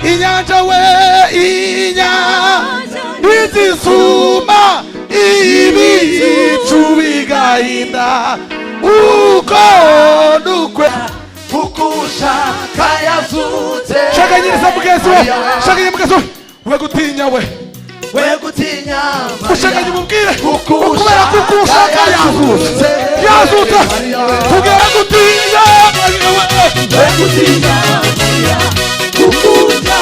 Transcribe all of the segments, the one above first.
Inyanja we inyanja izisuma ibicu bigahinda uko nukwe ukushaka yazutse. Shakanyiriza mugenzi we, shakanyiriza mugenzi we, we gutinya we, we gutinya ushakanye mubwire kubera kuko ushaka yazutse, yazutse tugera gutinya we gutinya kukuja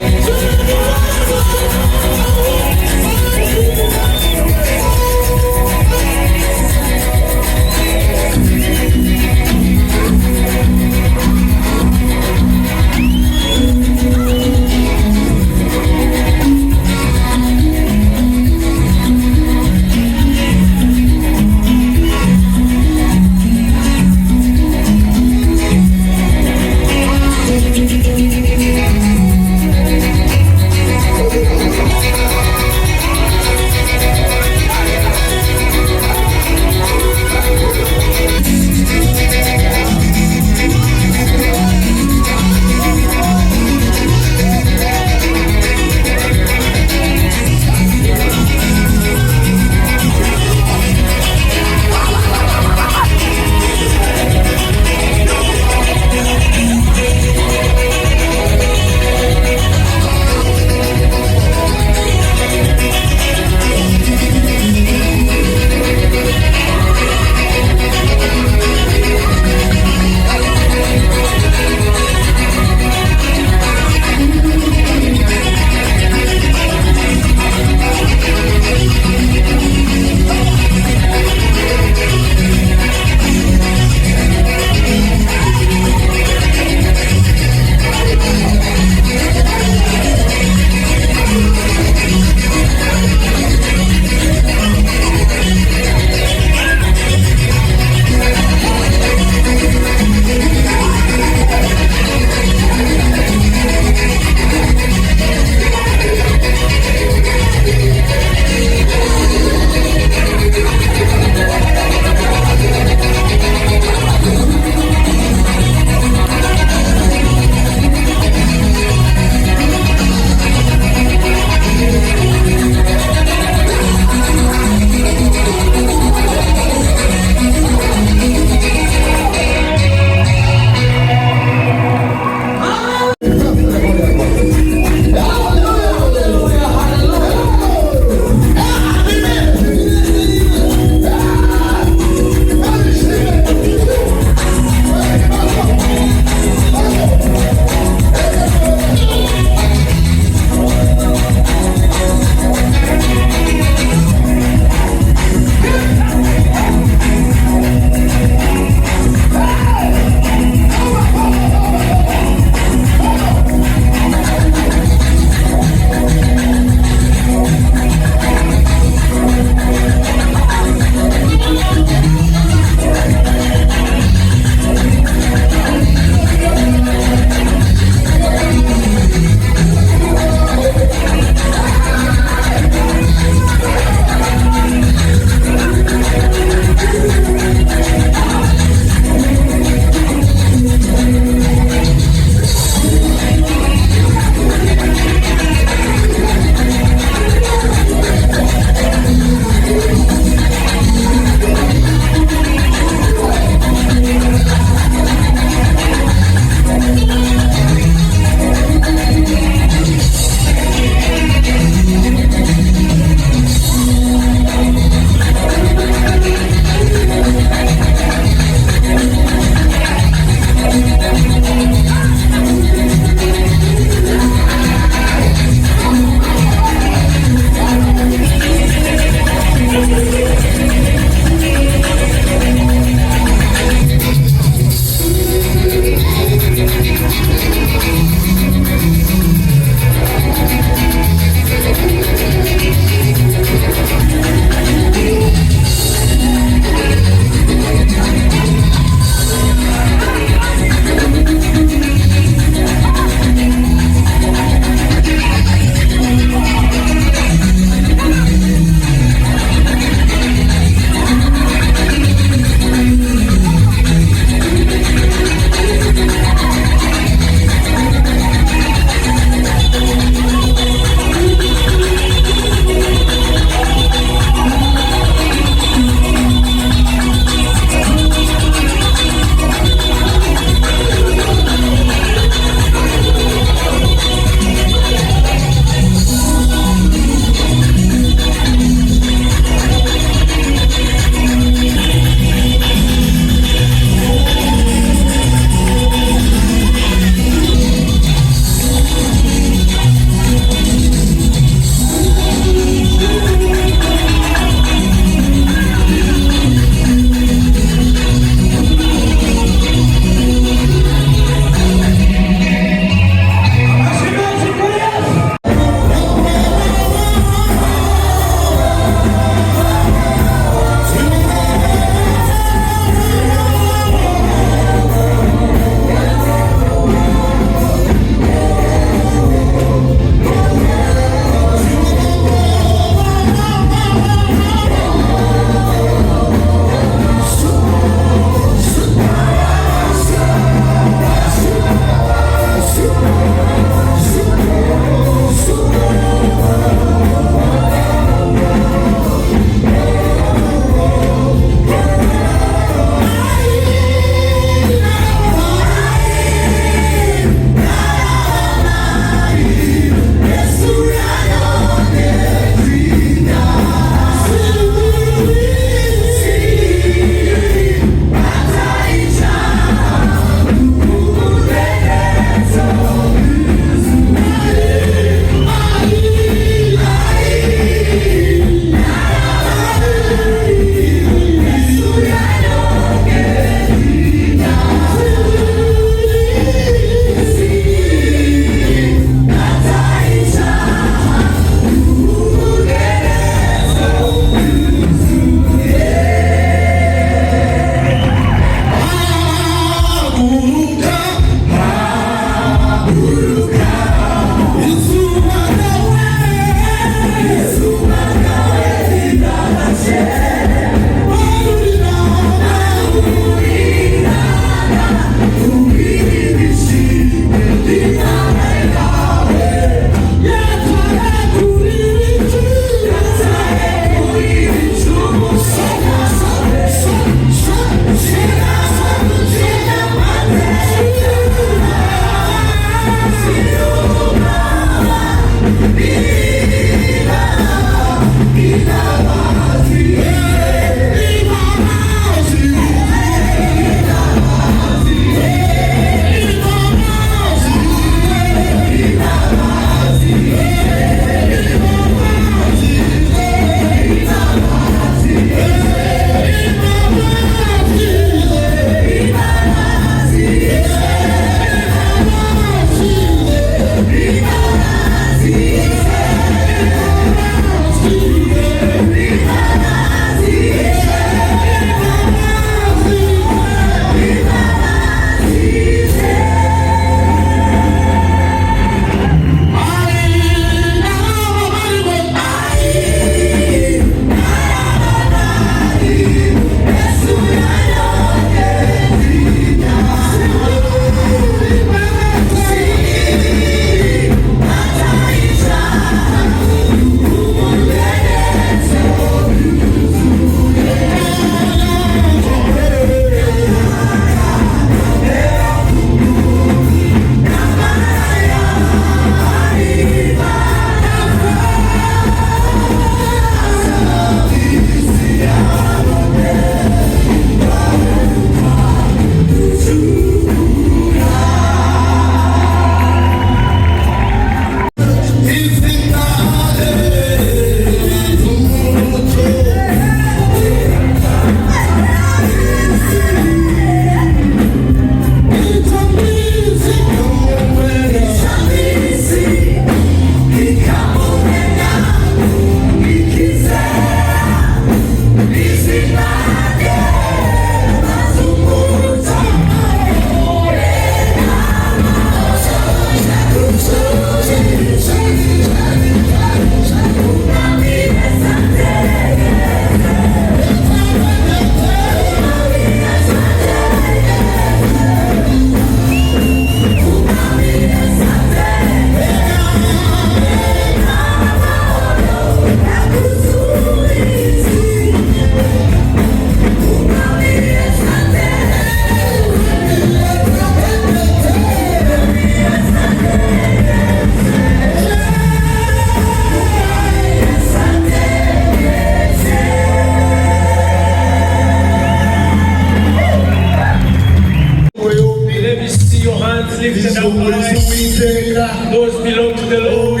Those belong to the Lord.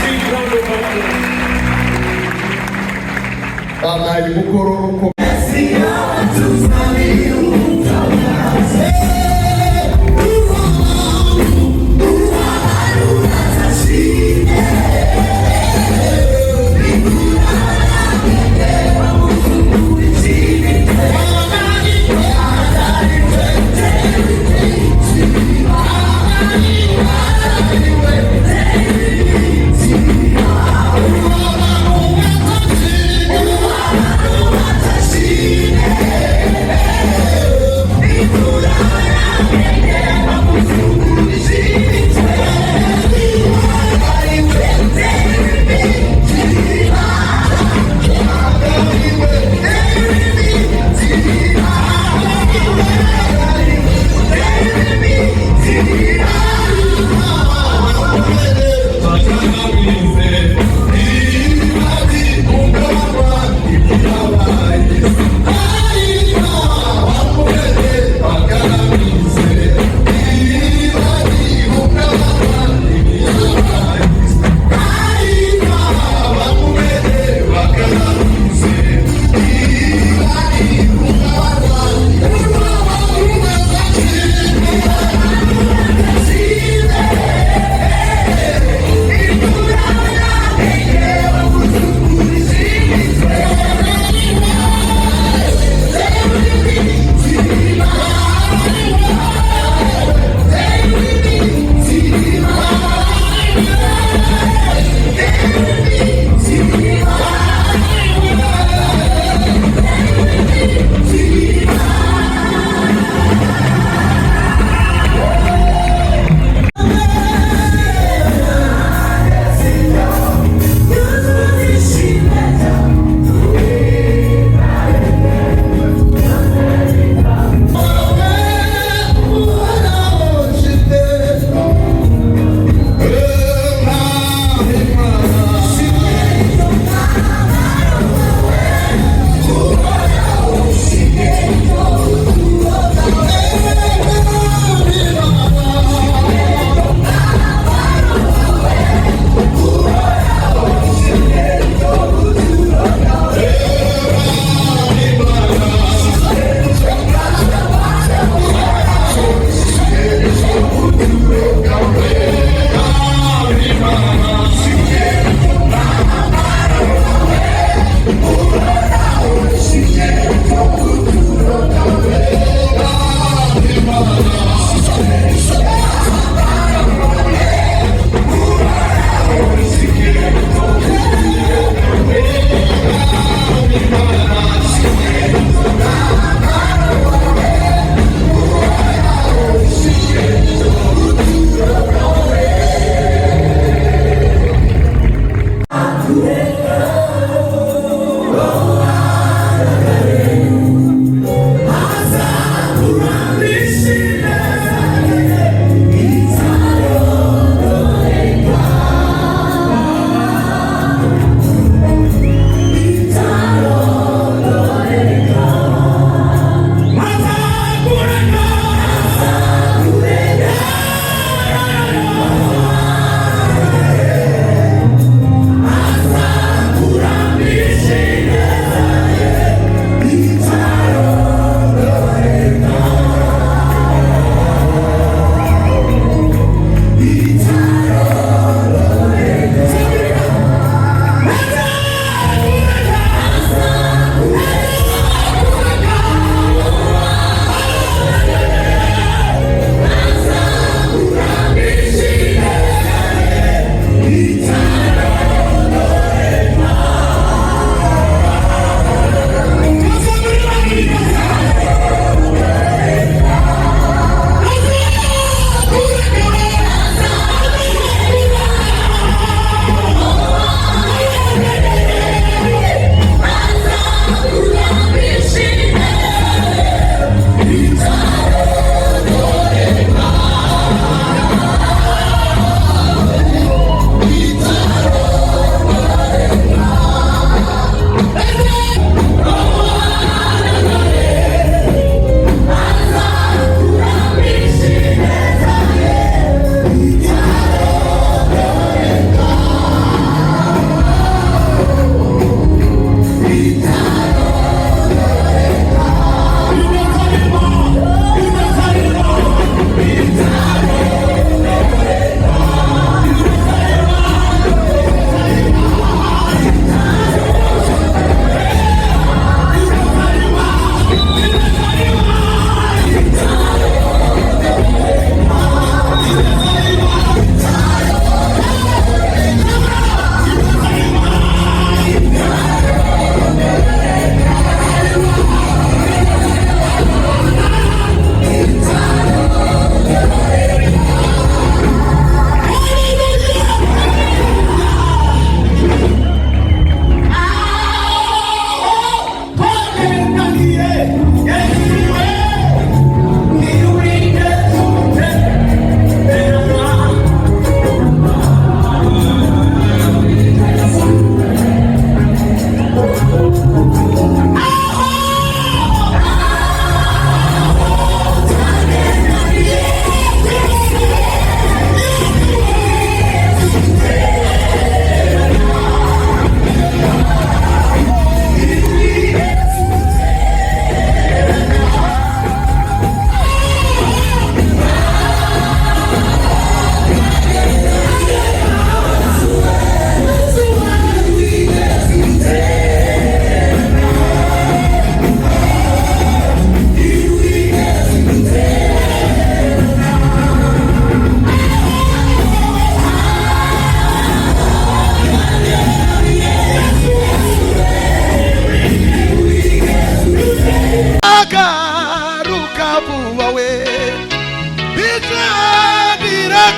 Big round of applause.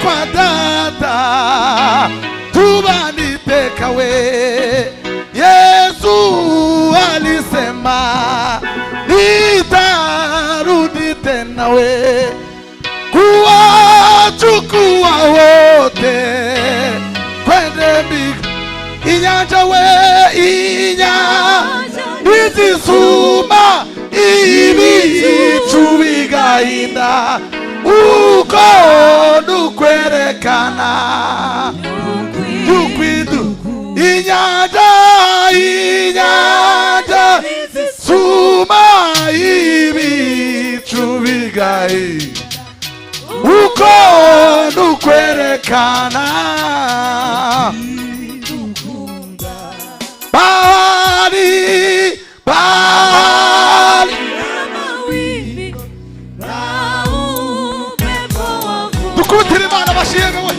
kwa data tubaniteka we. Yesu alisema nitarudi tena we kuwachukua wote kwende mbinguni. Inyanja we inyanja izisuma ibicu bigahinda uko nukwerekana yukwidu. Inyanja inyanja izisuma ibicu bigahinda uko nukwerekana. Bali bali dukutire Imana bashiyega we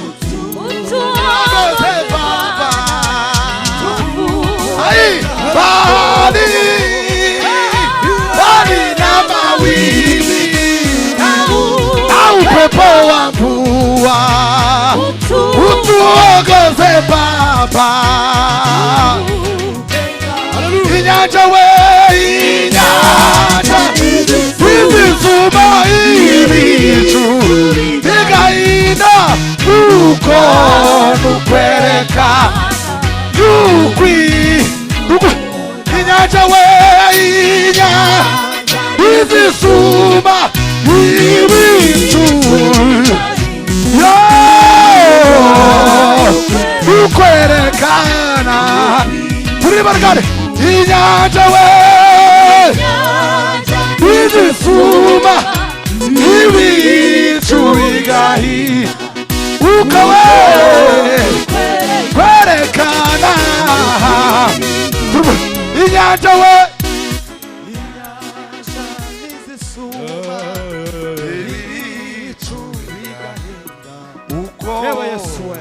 bali bali na mawimbi au pepo wa mvua utuongoze Baba. Inyanja we inyanja izisuma ibicu bigahinda uko nukwereka yukwi. Inyanja we inyanja izisuma ibicu nukwerekana. Turi barigare. Inyanja we izisuma ibicu bigahinda uko we kwerekana. Inyanja we izisuma ibicu bigahinda uko. Ewe Yesu we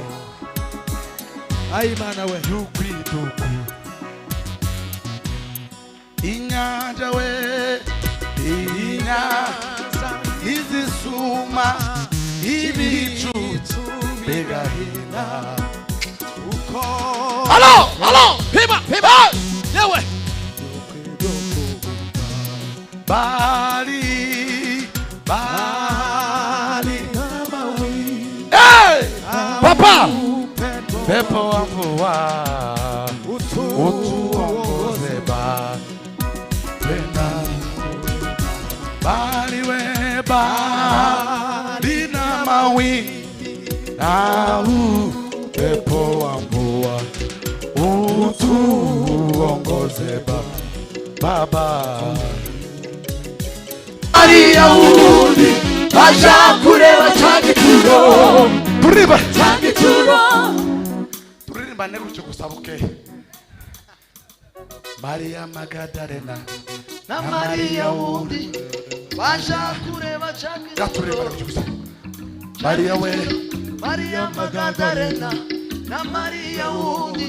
Imana we yukwiduku. Inyanja we inyanja izisuma ibicu bigahinda uko. Halo halo pima pima yewe bali bali hey papa pepo wa mvua utuongoze Baba. Bali we bali na mawimbi na upepo wa mvua utuongoze Baba. Mariya wundi aja kureba cya gituro. Turirimba Cya gituro. turirimba ne gutyo gusabuke. Mariya Magadalena Na Mariya wundi baja kureba cya gaturirimba gituro. gutyo gusa. Mariya we Mariya Magadalena na Mariya wundi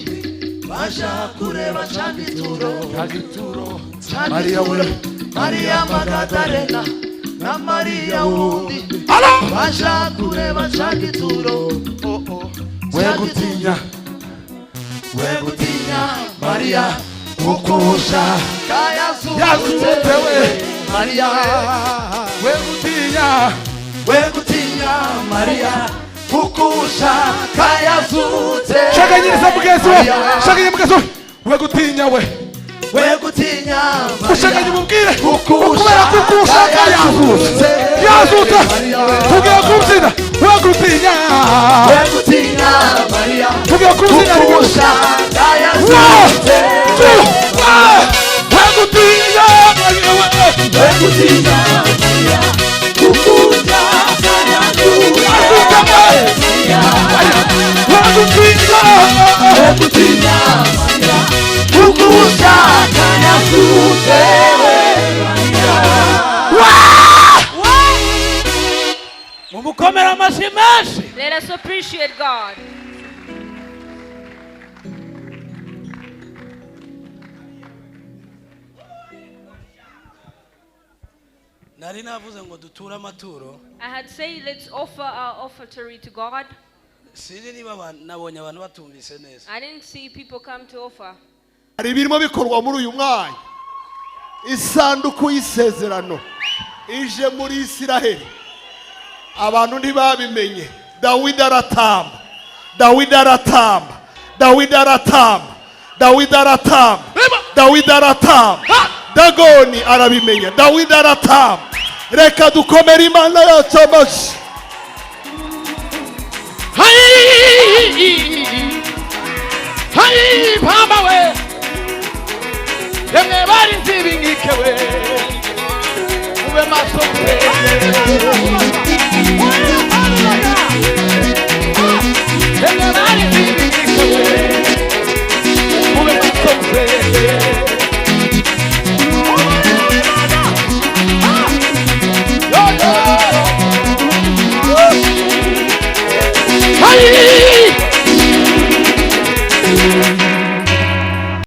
baja kureba cya gituro. Kagituro Cya Mariya we gituro. Mariya Magadalena na Mariya wundi ala baja kureba cya gituro. we gutinya Mariya kukusha yazutse we Mariya we gutinya Mariya kukusha kayazutse. shaganyiriza mugenzi we shaganya mugenzi we gutinya we ushaganya umubwire kubera kukusha yazutse tugiye kubyina we gutinya Mariya tugiye kubyina kukusha kayazutse. we gutinya Mariya kukusha kayazutse. Mumukomera amashyi menshi. Let us appreciate God. Nari navuze ngo duture amaturo. I had said let's offer our offertory to God. Sinzi niba nabonye abantu batumvise neza. I didn't see people come to offer. hari ibirimo bikorwa muri uyu mwanya. Isanduku y'isezerano ije muri Isiraheli, abantu ntibabimenye. Dawidi aratamba, Dawidi aratamba, Dawidi aratamba, Dawidi aratamba, Dawidi aratamba, Dagoni arabimenya, Dawidi aratamba. Reka dukomere Imana yacu amashyi. Hayi pamba we. Yemwe bari nzibingike we. Ube maso we. Yemwe bari nzibingike we. Ube maso we. Hayi